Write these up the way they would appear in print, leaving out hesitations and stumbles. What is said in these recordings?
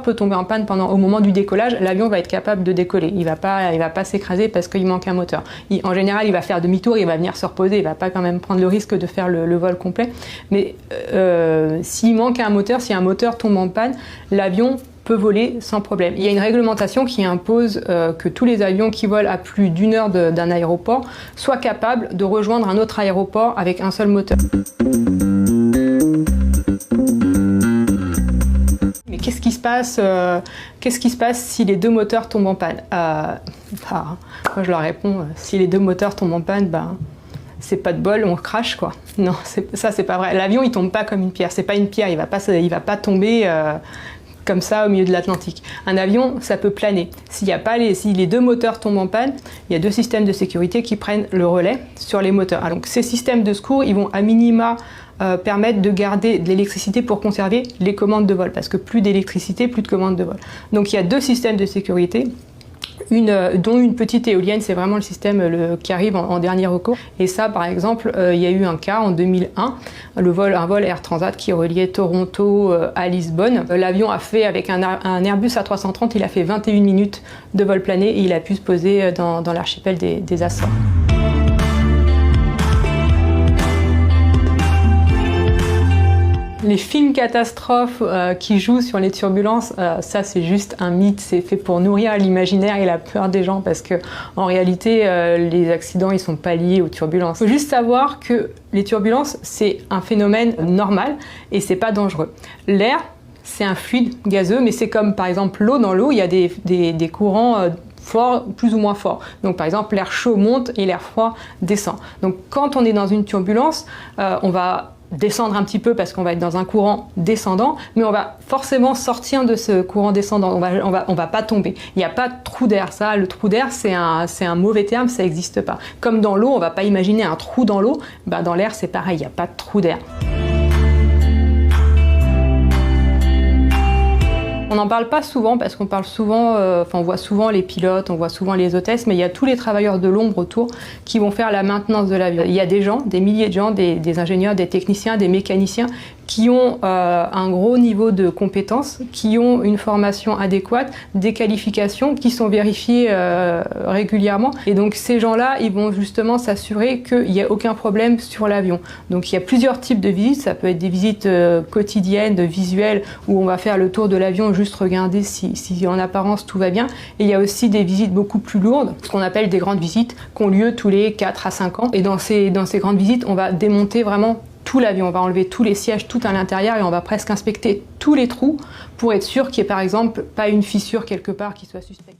moteur peut tomber en panne au moment du décollage, l'avion va être capable de décoller. Il va pas s'écraser parce qu'il manque un moteur. En général, il va faire demi-tour, il va venir se reposer, il va pas quand même prendre le risque de faire le vol complet. Mais s'il manque un moteur, si un moteur tombe en panne, l'avion peut voler sans problème. Il y a une réglementation qui impose que tous les avions qui volent à plus d'1 heure d'un aéroport soient capables de rejoindre un autre aéroport avec un seul moteur. Mais qu'est-ce qui se passe si les 2 moteurs tombent en panne? Moi je leur réponds, si les 2 moteurs tombent en panne, c'est pas de bol, on crache quoi. Non, ça c'est pas vrai. L'avion il tombe pas comme une pierre, c'est pas une pierre, il va pas tomber comme ça au milieu de l'Atlantique. Un avion, ça peut planer. Si les 2 moteurs tombent en panne, il y a 2 systèmes de sécurité qui prennent le relais sur les moteurs. Donc ces systèmes de secours, ils vont à minima permettre de garder de l'électricité pour conserver les commandes de vol, parce que plus d'électricité, plus de commandes de vol. Donc il y a 2 systèmes de sécurité. Dont une petite éolienne, c'est vraiment le système qui arrive en dernier recours. Et ça, par exemple, il y a eu un cas en 2001, un vol Air Transat qui reliait Toronto à Lisbonne. L'avion a fait, avec un Airbus A330, il a fait 21 minutes de vol plané et il a pu se poser dans l'archipel des Açores. Les films catastrophes qui jouent sur les turbulences, ça c'est juste un mythe, c'est fait pour nourrir l'imaginaire et la peur des gens parce que en réalité les accidents ils sont pas liés aux turbulences. Il faut juste savoir que les turbulences c'est un phénomène normal et c'est pas dangereux. L'air c'est un fluide gazeux mais c'est comme par exemple l'eau, dans l'eau il y a des courants forts, plus ou moins forts. Donc par exemple l'air chaud monte et l'air froid descend. Donc quand on est dans une turbulence, on va descendre un petit peu parce qu'on va être dans un courant descendant, mais on va forcément sortir de ce courant descendant, on va pas tomber. Il n'y a pas de trou d'air, ça, le trou d'air c'est un mauvais terme, ça n'existe pas. Comme dans l'eau, on va pas imaginer un trou dans l'eau, dans l'air c'est pareil, il n'y a pas de trou d'air. On n'en parle pas souvent parce qu'on parle souvent, on voit souvent les pilotes, on voit souvent les hôtesses, mais il y a tous les travailleurs de l'ombre autour qui vont faire la maintenance de l'avion. Il y a des gens, des milliers de gens, des ingénieurs, des techniciens, des mécaniciens qui ont un gros niveau de compétences, qui ont une formation adéquate, des qualifications qui sont vérifiées régulièrement. Et donc ces gens-là, ils vont justement s'assurer qu'il n'y a aucun problème sur l'avion. Donc il y a plusieurs types de visites, ça peut être des visites quotidiennes, visuelles, où on va faire le tour de l'avion, juste regarder si en apparence tout va bien. Et il y a aussi des visites beaucoup plus lourdes, ce qu'on appelle des grandes visites, qui ont lieu tous les 4 à 5 ans. Et dans ces grandes visites, on va démonter vraiment tout l'avion, on va enlever tous les sièges, tout à l'intérieur et on va presque inspecter tous les trous pour être sûr qu'il n'y ait par exemple pas une fissure quelque part qui soit suspecte.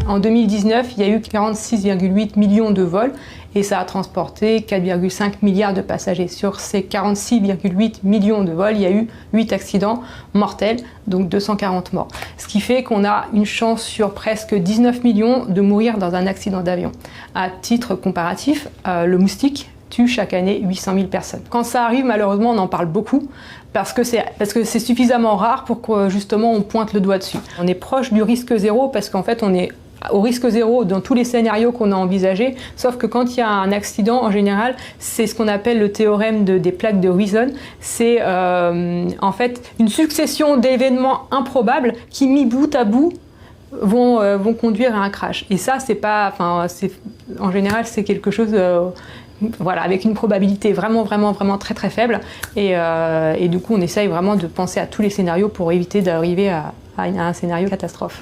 En 2019, il y a eu 46,8 millions de vols et ça a transporté 4,5 milliards de passagers. Sur ces 46,8 millions de vols, il y a eu 8 accidents mortels, donc 240 morts. Ce qui fait qu'on a une chance sur presque 19 millions de mourir dans un accident d'avion. À titre comparatif, le moustique tue chaque année 800 000 personnes. Quand ça arrive, malheureusement, on en parle beaucoup parce que c'est suffisamment rare pour que justement on pointe le doigt dessus. On est proche du risque zéro parce qu'en fait on est au risque zéro dans tous les scénarios qu'on a envisagés, sauf que quand il y a un accident, en général, c'est ce qu'on appelle le théorème des plaques de Wilson. C'est en fait une succession d'événements improbables qui, mis bout à bout, vont conduire à un crash. Et ça, c'est pas, en général, c'est quelque chose, voilà, avec une probabilité vraiment très très faible. Et du coup, on essaye vraiment de penser à tous les scénarios pour éviter d'arriver à un scénario catastrophe.